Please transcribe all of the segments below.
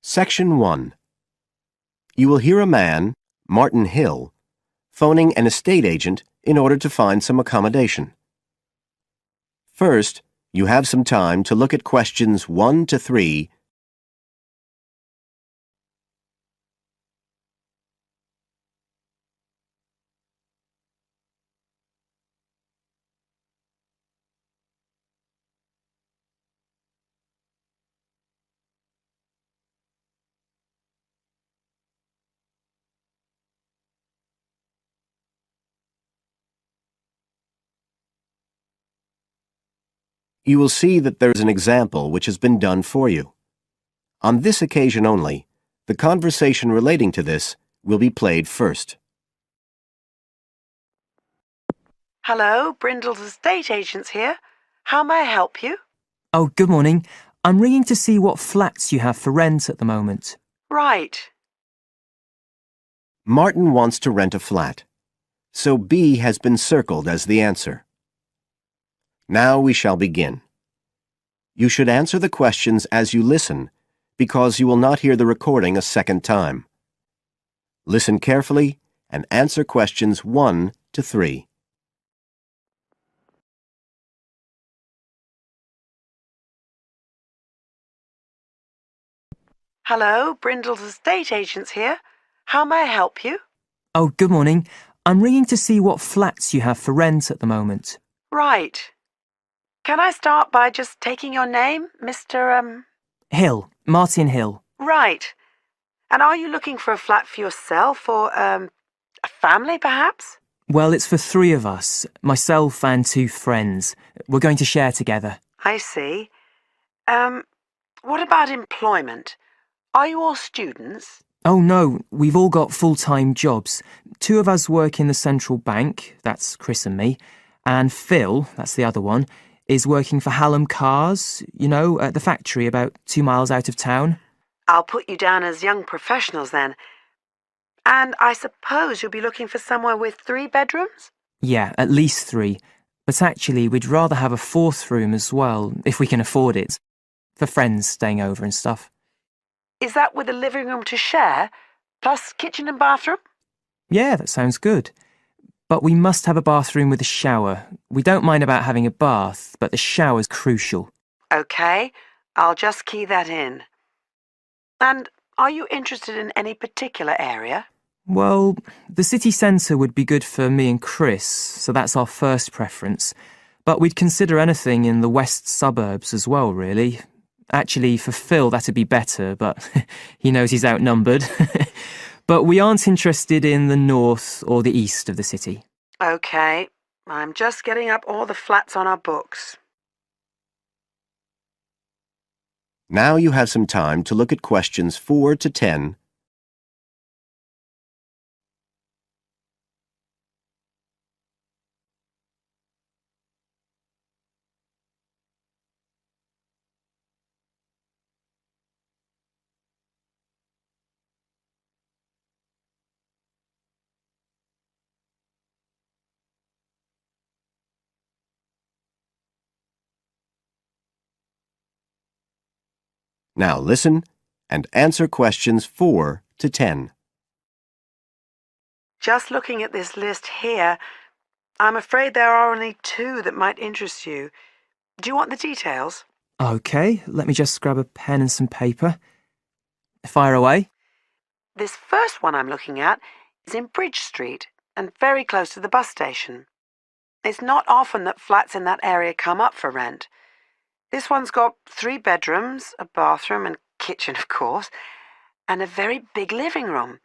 Section 1. You will hear a man, Martin Hill, phoning an estate agent in order to find some accommodation. First, you have some time to look at questions 1 to 3. You will see that there is an example which has been done for you. On this occasion only, the conversation relating to this will be played first. Hello, Brindle's estate agents here. How may I help you? Oh, good morning. I'm ringing to see what flats you have for rent at the moment. Right. Martin wants to rent a flat, so B has been circled as the answer. Now we shall begin. You should answer the questions as you listen, because you will not hear the recording a second time. Listen carefully and answer questions 1 to 3. Hello, Brindle's estate agents here. How may I help you? Oh, good morning. I'm ringing to see what flats you have for rent at the moment. Right. Can I start by just taking your name, Mr. Hill. Martin Hill. Right. And are you looking for a flat for yourself or, a family, perhaps? Well, it's for 3 of us, myself and 2 friends. We're going to share together. I see. What about employment? Are you all students? Oh, no, we've all got full-time jobs. 2 of us work in the central bank, that's Chris and me, and Phil, that's the other one, is working for Hallam Cars, at the factory about 2 miles out of town. I'll put you down as young professionals then. And I suppose you'll be looking for somewhere with 3 bedrooms? Yeah, at least 3. But actually, we'd rather have a 4th room as well, if we can afford it, for friends staying over and stuff. Is that with a living room to share, plus kitchen and bathroom? Yeah, that sounds good. But we must have a bathroom with a shower. We don't mind about having a bath, but the shower's crucial. OK, I'll just key that in. And are you interested in any particular area? Well, the city centre would be good for me and Chris, so that's our first preference. But we'd consider anything in the west suburbs as well, really. Actually, for Phil, that'd be better, but he knows he's outnumbered. But we aren't interested in the north or the east of the city. OK, I'm just getting up all the flats on our books. Now you have some time to look at questions 4 to 10. Now listen and answer questions 4 to 10. Just looking at this list here, I'm afraid there are only 2 that might interest you. Do you want the details? OK, let me just grab a pen and some paper. Fire away. This first one I'm looking at is in Bridge Street and very close to the bus station. It's not often that flats in that area come up for rent. This one's got 3 bedrooms, a bathroom and kitchen, of course, and a very big living room.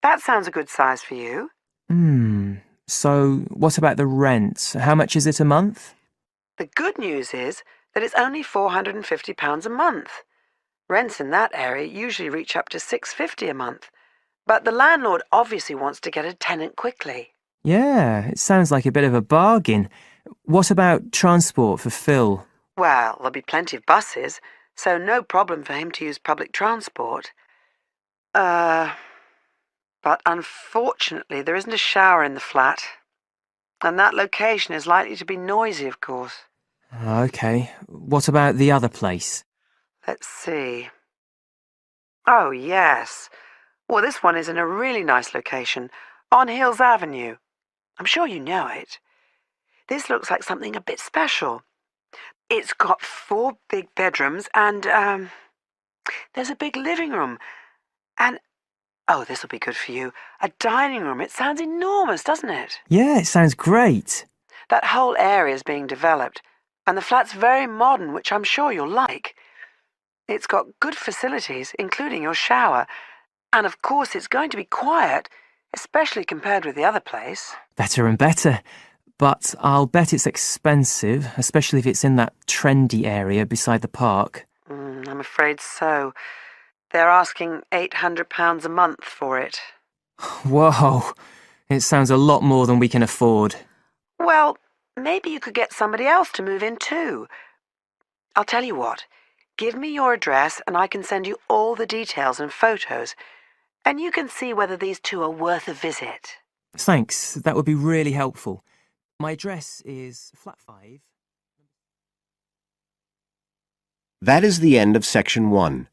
That sounds a good size for you. So what about the rent? How much is it a month? The good news is that it's only £450 a month. Rents in that area usually reach up to £650 a month, but the landlord obviously wants to get a tenant quickly. Yeah, it sounds like a bit of a bargain. What about transport for Phil? Well, there'll be plenty of buses, so no problem for him to use public transport. But unfortunately, there isn't a shower in the flat. And that location is likely to be noisy, of course. OK. What about the other place? Let's see. Oh, yes. Well, this one is in a really nice location, on Hills Avenue. I'm sure you know it. This looks like something a bit special. It's got 4 big bedrooms and, there's a big living room. And, oh, this will be good for you, a dining room. It sounds enormous, doesn't it? Yeah, it sounds great. That whole area is being developed, and the flat's very modern, which I'm sure you'll like. It's got good facilities, including your shower. And of course, it's going to be quiet, especially compared with the other place. Better and better. But I'll bet it's expensive, especially if it's in that trendy area beside the park. I'm afraid so. They're asking £800 a month for it. Whoa, it sounds a lot more than we can afford. Well, maybe you could get somebody else to move in too. I'll tell you what, give me your address and I can send you all the details and photos, and you can see whether these two are worth a visit. Thanks, that would be really helpful. My address is flat 5. That is the end of section 1.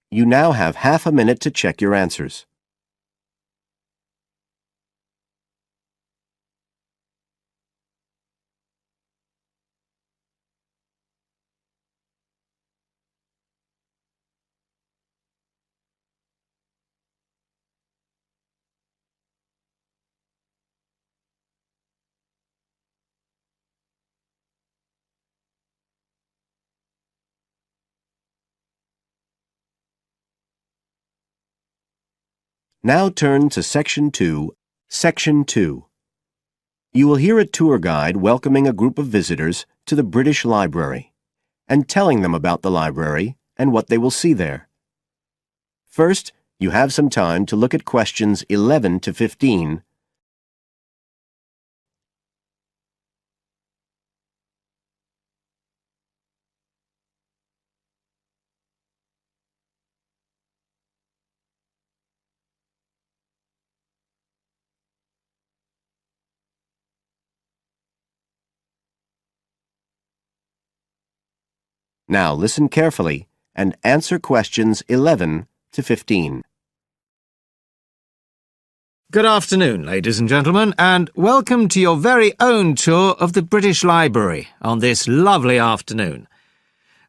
You now have half a minute to check your answers. Now turn to Section 2, Section 2. You will hear a tour guide welcoming a group of visitors to the British Library and telling them about the library and what they will see there. First, you have some time to look at questions 11 to 15. Now listen carefully and answer questions 11 to 15. Good afternoon, ladies and gentlemen, and welcome to your very own tour of the British Library on this lovely afternoon.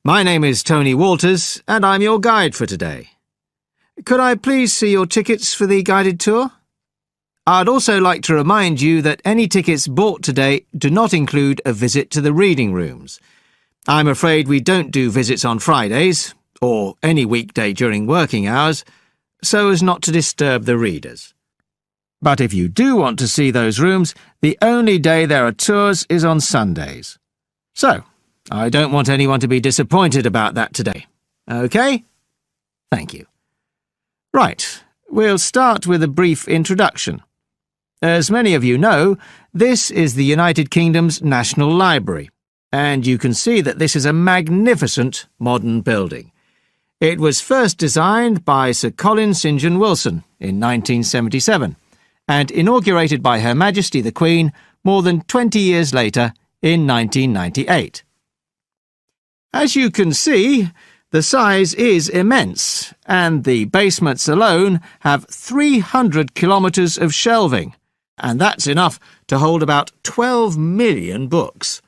My name is Tony Walters, and I'm your guide for today. Could I please see your tickets for the guided tour? I'd also like to remind you that any tickets bought today do not include a visit to the reading rooms. I'm afraid we don't do visits on Fridays, or any weekday during working hours, so as not to disturb the readers. But if you do want to see those rooms, the only day there are tours is on Sundays. So, I don't want anyone to be disappointed about that today. OK? Thank you. Right, we'll start with a brief introduction. As many of you know, this is the United Kingdom's National Library, and you can see that this is a magnificent modern building. It was first designed by Sir Colin St. John Wilson in 1977, and inaugurated by Her Majesty the Queen more than 20 years later in 1998. As you can see, the size is immense, and the basements alone have 300 kilometres of shelving, and that's enough to hold about 12 million books.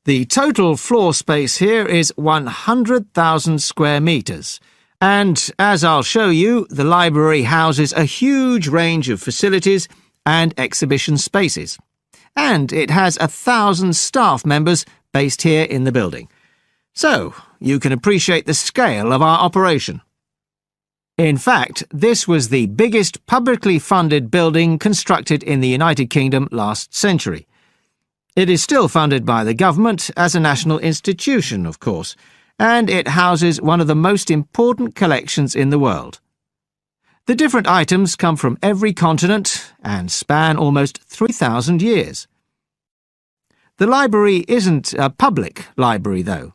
The total floor space here is 100,000 square metres, and, as I'll show you, the library houses a huge range of facilities and exhibition spaces. And it has 1,000 staff members based here in the building. So, you can appreciate the scale of our operation. In fact, this was the biggest publicly funded building constructed in the United Kingdom last century. It is still funded by the government as a national institution, of course, and it houses one of the most important collections in the world. The different items come from every continent and span almost 3,000 years. The library isn't a public library, though.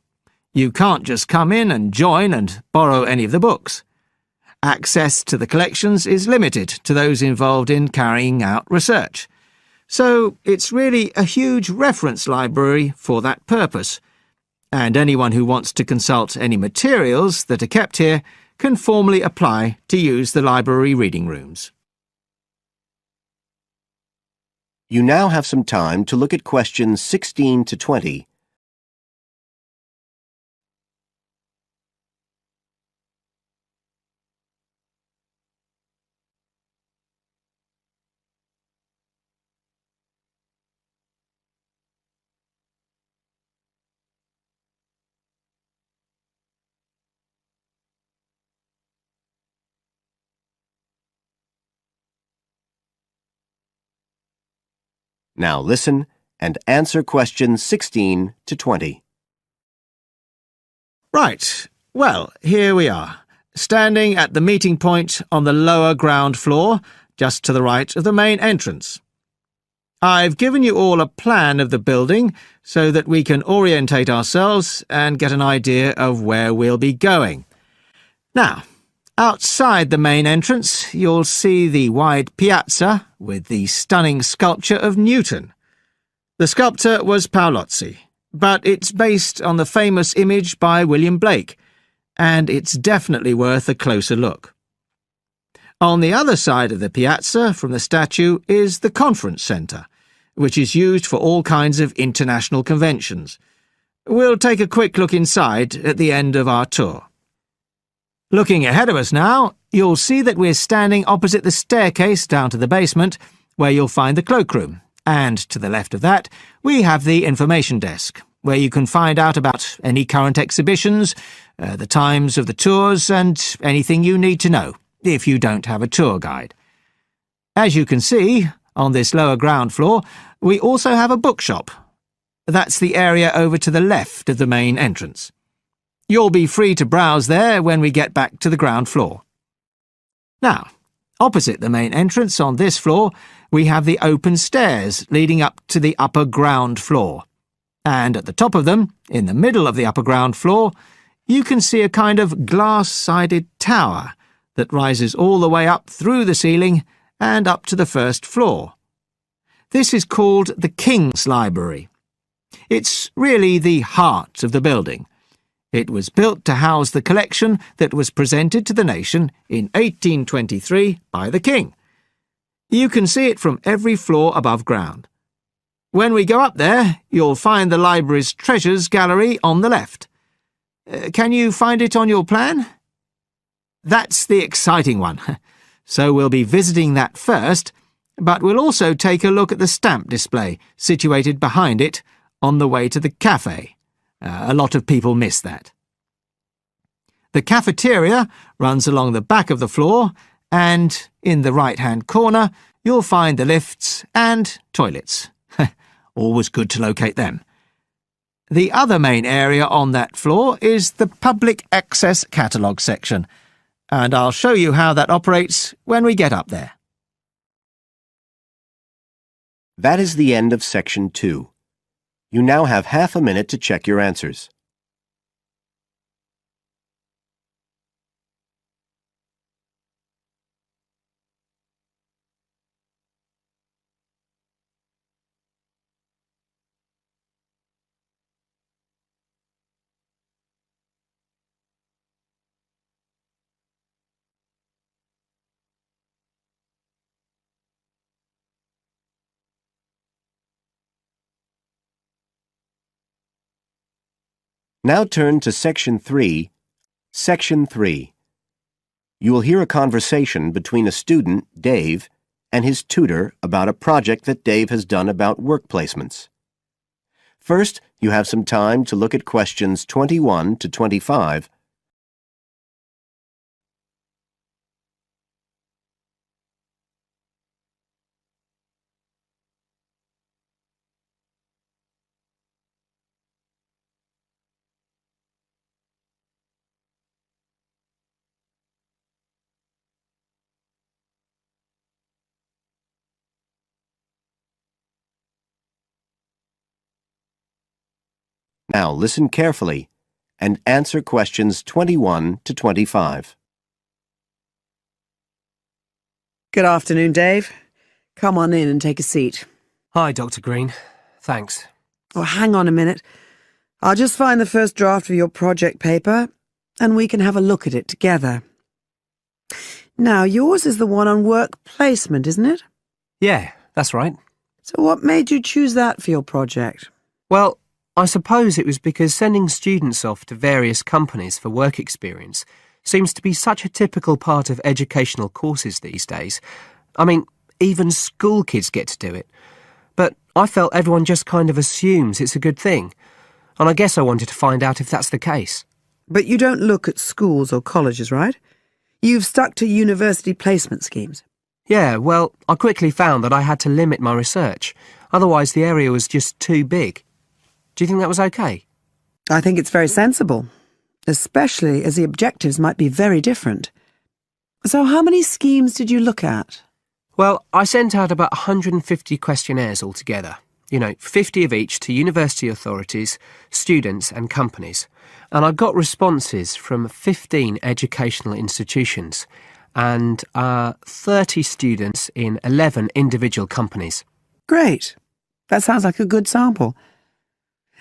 You can't just come in and join and borrow any of the books. Access to the collections is limited to those involved in carrying out research. So it's really a huge reference library for that purpose, and anyone who wants to consult any materials that are kept here can formally apply to use the library reading rooms. You now have some time to look at questions 16 to 20. Now listen and answer questions 16 to 20. Right, well, here we are, standing at the meeting point on the lower ground floor, just to the right of the main entrance. I've given you all a plan of the building so that we can orientate ourselves and get an idea of where we'll be going. Now, outside the main entrance, you'll see the wide piazza with the stunning sculpture of Newton. The sculptor was Paolozzi, but it's based on the famous image by William Blake, and it's definitely worth a closer look. On the other side of the piazza from the statue is the conference centre, which is used for all kinds of international conventions. We'll take a quick look inside at the end of our tour. Looking ahead of us now, you'll see that we're standing opposite the staircase down to the basement, where you'll find the cloakroom, and to the left of that, we have the information desk, where you can find out about any current exhibitions, the times of the tours, and anything you need to know, if you don't have a tour guide. As you can see, on this lower ground floor, we also have a bookshop. That's the area over to the left of the main entrance. You'll be free to browse there when we get back to the ground floor. Now, opposite the main entrance on this floor, we have the open stairs leading up to the upper ground floor. And at the top of them, in the middle of the upper ground floor, you can see a kind of glass-sided tower that rises all the way up through the ceiling and up to the first floor. This is called the King's Library. It's really the heart of the building. It was built to house the collection that was presented to the nation in 1823 by the King. You can see it from every floor above ground. When we go up there, you'll find the library's treasures gallery on the left. Can you find it on your plan? That's the exciting one. So we'll be visiting that first, but we'll also take a look at the stamp display situated behind it on the way to the cafe. A lot of people miss that. The cafeteria runs along the back of the floor, and in the right-hand corner you'll find the lifts and toilets. Always good to locate them. The other main area on that floor is the public access catalogue section, and I'll show you how that operates when we get up there. That is the end of Section 2. You now have half a minute to check your answers. Now turn to Section 3. Section 3. You will hear a conversation between a student, Dave, and his tutor about a project that Dave has done about work placements. First, you have some time to look at questions 21 to 25. Now listen carefully and answer questions 21 to 25. Good afternoon, Dave. Come on in and take a seat. Hi, Dr. Green. Thanks. Oh, hang on a minute. I'll just find the first draft of your project paper, and we can have a look at it together. Now, yours is the one on work placement, isn't it? Yeah, that's right. So what made you choose that for your project? Well, I suppose it was because sending students off to various companies for work experience seems to be such a typical part of educational courses these days. I mean, even school kids get to do it. But I felt everyone just kind of assumes it's a good thing. And I guess I wanted to find out if that's the case. But you don't look at schools or colleges, right? You've stuck to university placement schemes. Yeah, well, I quickly found that I had to limit my research. Otherwise, the area was just too big. Do you think that was okay? I think it's very sensible, especially as the objectives might be very different. So how many schemes did you look at? Well, I sent out about 150 questionnaires altogether. 50 of each to university authorities, students and companies. And I got responses from 15 educational institutions and 30 students in 11 individual companies. Great. That sounds like a good sample.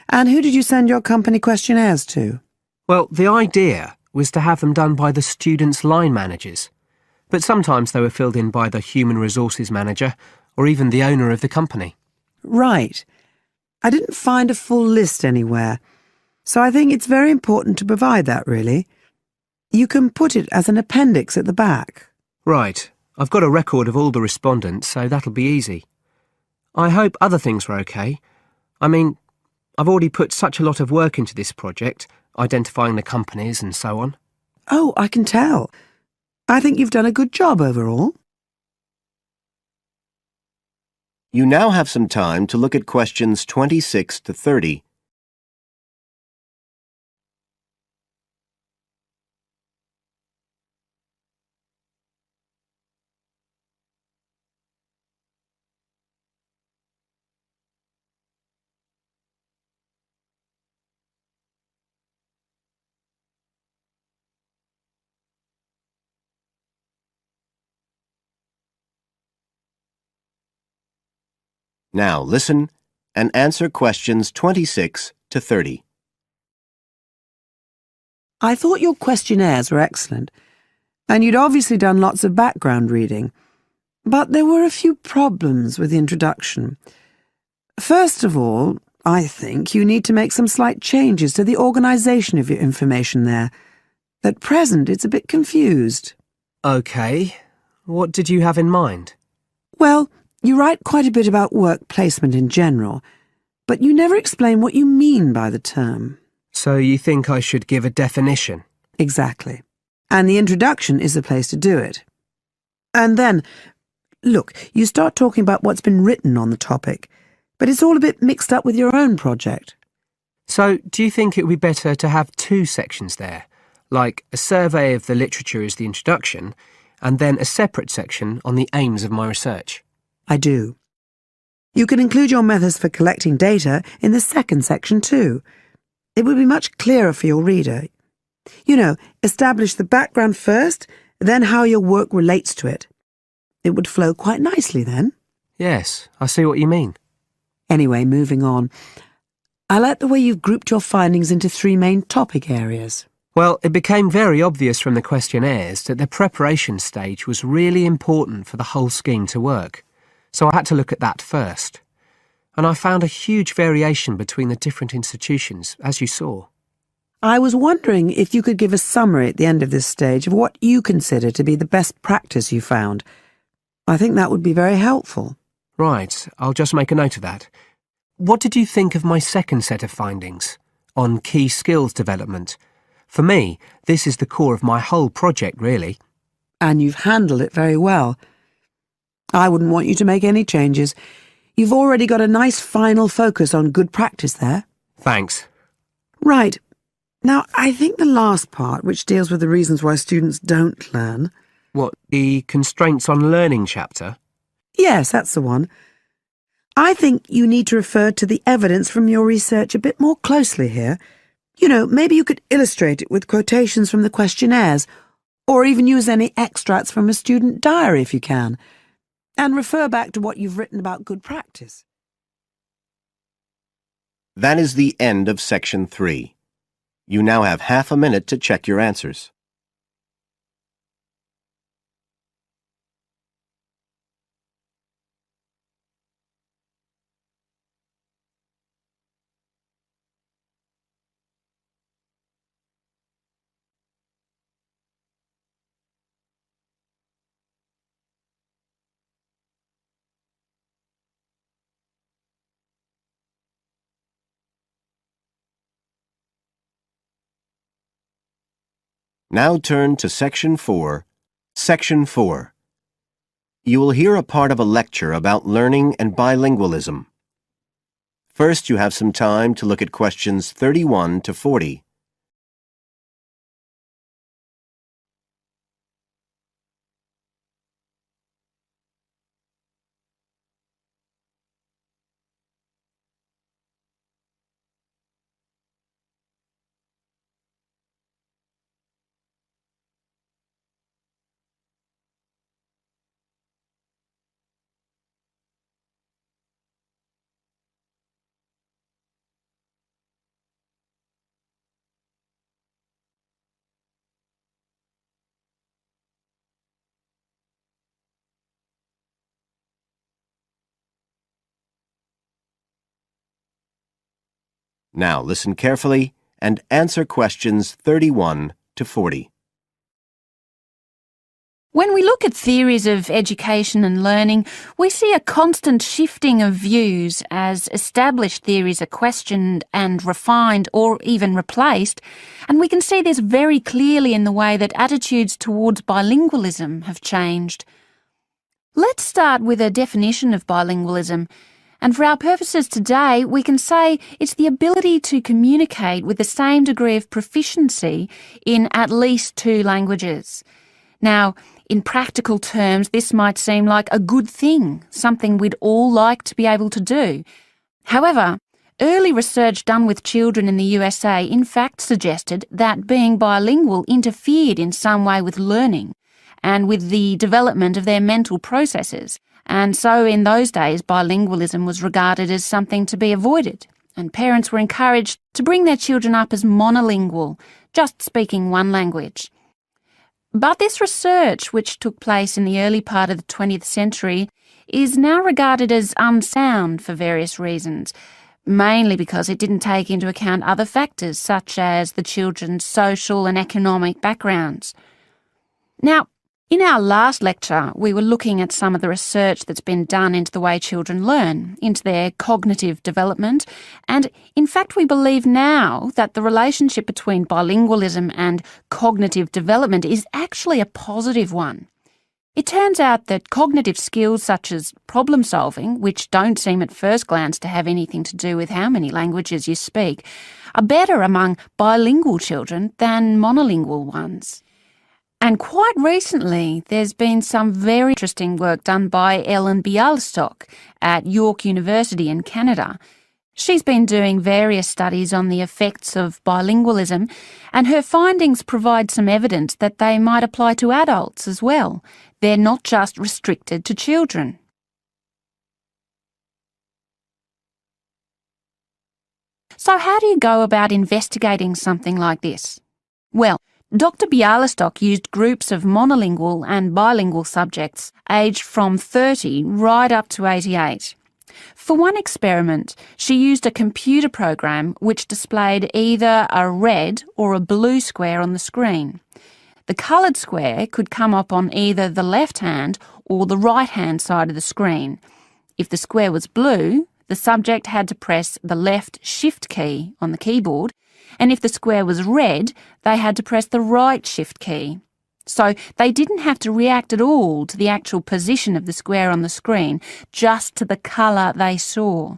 And who did you send your company questionnaires to? Well, the idea was to have them done by the students' line managers. But sometimes they were filled in by the human resources manager or even the owner of the company. Right. I didn't find a full list anywhere. So I think it's very important to provide that, really. You can put it as an appendix at the back. Right. I've got a record of all the respondents, so that'll be easy. I hope other things were okay. I mean, I've already put such a lot of work into this project, identifying the companies and so on. Oh, I can tell. I think you've done a good job overall. You now have some time to look at questions 26 to 30. Now listen and answer questions 26 to 30. I thought your questionnaires were excellent, and you'd obviously done lots of background reading. But there were a few problems with the introduction. First of all, I think you need to make some slight changes to the organisation of your information there. At present, it's a bit confused. OK. What did you have in mind? Well, you write quite a bit about work placement in general, but you never explain what you mean by the term. So you think I should give a definition? Exactly. And the introduction is the place to do it. And then, look, you start talking about what's been written on the topic, but it's all a bit mixed up with your own project. So do you think it would be better to have two sections there, like a survey of the literature as the introduction, and then a separate section on the aims of my research? I do. You can include your methods for collecting data in the second section too. It would be much clearer for your reader. Establish the background first, then how your work relates to it. It would flow quite nicely then. Yes, I see what you mean. Anyway, moving on. I like the way you've grouped your findings into 3 main topic areas. Well, it became very obvious from the questionnaires that the preparation stage was really important for the whole scheme to work. So I had to look at that first. And I found a huge variation between the different institutions, as you saw. I was wondering if you could give a summary at the end of this stage of what you consider to be the best practice you found. I think that would be very helpful. Right, I'll just make a note of that. What did you think of my second set of findings on key skills development? For me, this is the core of my whole project, really. And you've handled it very well. I wouldn't want you to make any changes. You've already got a nice final focus on good practice there. Thanks. Right. Now, I think the last part, which deals with the reasons why students don't learn... What, the constraints on learning chapter? Yes, that's the one. I think you need to refer to the evidence from your research a bit more closely here. Maybe you could illustrate it with quotations from the questionnaires, Or even use any extracts from a student diary if you can, and refer back to what you've written about good practice. That is the end of Section 3. You now have half a minute to check your answers. Now turn to Section 4. Section 4. You will hear a part of a lecture about learning and bilingualism. First, you have some time to look at questions 31 to 40. Now listen carefully and answer questions 31 to 40. When we look at theories of education and learning, we see a constant shifting of views as established theories are questioned and refined or even replaced, and we can see this very clearly in the way that attitudes towards bilingualism have changed. Let's start with a definition of bilingualism, and for our purposes today, we can say it's the ability to communicate with the same degree of proficiency in at least two languages. Now, in practical terms, this might seem like a good thing, something we'd all like to be able to do. However, early research done with children in the USA in fact suggested that being bilingual interfered in some way with learning and with the development of their mental processes. And so in those days, bilingualism was regarded as something to be avoided, and parents were encouraged to bring their children up as monolingual, just speaking one language. But this research, which took place in the early part of the 20th century, is now regarded as unsound for various reasons, mainly because it didn't take into account other factors such as the children's social and economic backgrounds. Now, in our last lecture, we were looking at some of the research that's been done into the way children learn, into their cognitive development, and in fact we believe now that the relationship between bilingualism and cognitive development is actually a positive one. It turns out that cognitive skills such as problem solving, which don't seem at first glance to have anything to do with how many languages you speak, are better among bilingual children than monolingual ones. And quite recently, there's been some very interesting work done by Ellen Bialystok at York University in Canada. She's been doing various studies on the effects of bilingualism, and her findings provide some evidence that they might apply to adults as well. They're not just restricted to children. So how do you go about investigating something like this? Well, Dr. Bialystok used groups of monolingual and bilingual subjects aged from 30 right up to 88. For one experiment, she used a computer program which displayed either a red or a blue square on the screen. The coloured square could come up on either the left-hand or the right-hand side of the screen. If the square was blue, the subject had to press the left Shift key on the keyboard, and if the square was red, they had to press the right Shift key. So they didn't have to react at all to the actual position of the square on the screen, just to the colour they saw.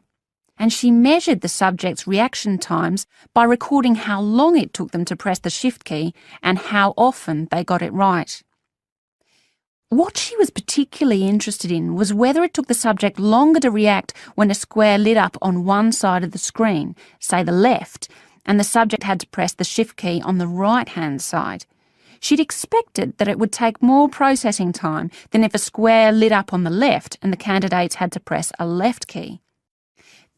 And she measured the subject's reaction times by recording how long it took them to press the Shift key and how often they got it right. What she was particularly interested in was whether it took the subject longer to react when a square lit up on one side of the screen, say the left, and the subject had to press the Shift key on the right-hand side. She'd expected that it would take more processing time than if a square lit up on the left and the candidates had to press a left key.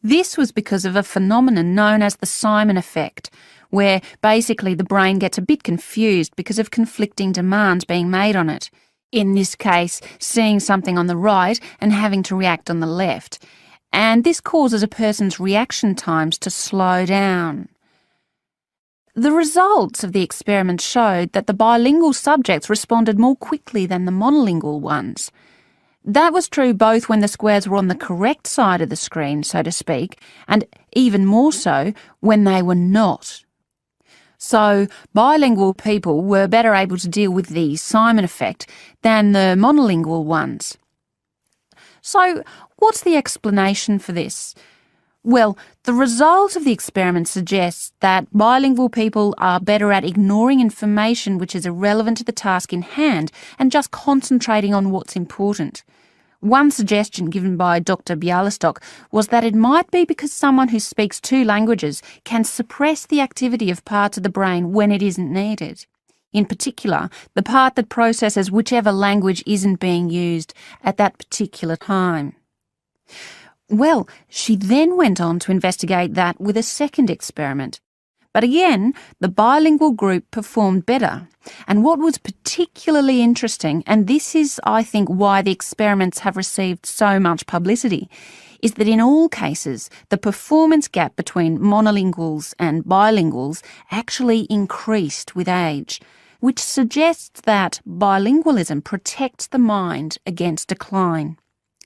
This was because of a phenomenon known as the Simon effect, where basically the brain gets a bit confused because of conflicting demands being made on it. In this case, seeing something on the right and having to react on the left. And this causes a person's reaction times to slow down. The results of the experiment showed that the bilingual subjects responded more quickly than the monolingual ones. That was true both when the squares were on the correct side of the screen, so to speak, and even more so when they were not. So, bilingual people were better able to deal with the Simon effect than the monolingual ones. So, what's the explanation for this? Well, the result of the experiment suggests that bilingual people are better at ignoring information which is irrelevant to the task in hand and just concentrating on what's important. One suggestion given by Dr. Bialystok was that it might be because someone who speaks 2 languages can suppress the activity of parts of the brain when it isn't needed. In particular, the part that processes whichever language isn't being used at that particular time. Well, she then went on to investigate that with a second experiment. But again, the bilingual group performed better. And what was particularly interesting, and this is, I think, why the experiments have received so much publicity, is that in all cases, the performance gap between monolinguals and bilinguals actually increased with age, which suggests that bilingualism protects the mind against decline.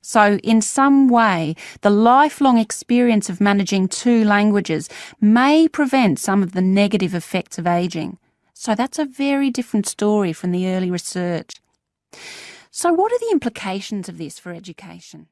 So, in some way, the lifelong experience of managing 2 languages may prevent some of the negative effects of ageing. So that's a very different story from the early research. So what are the implications of this for education?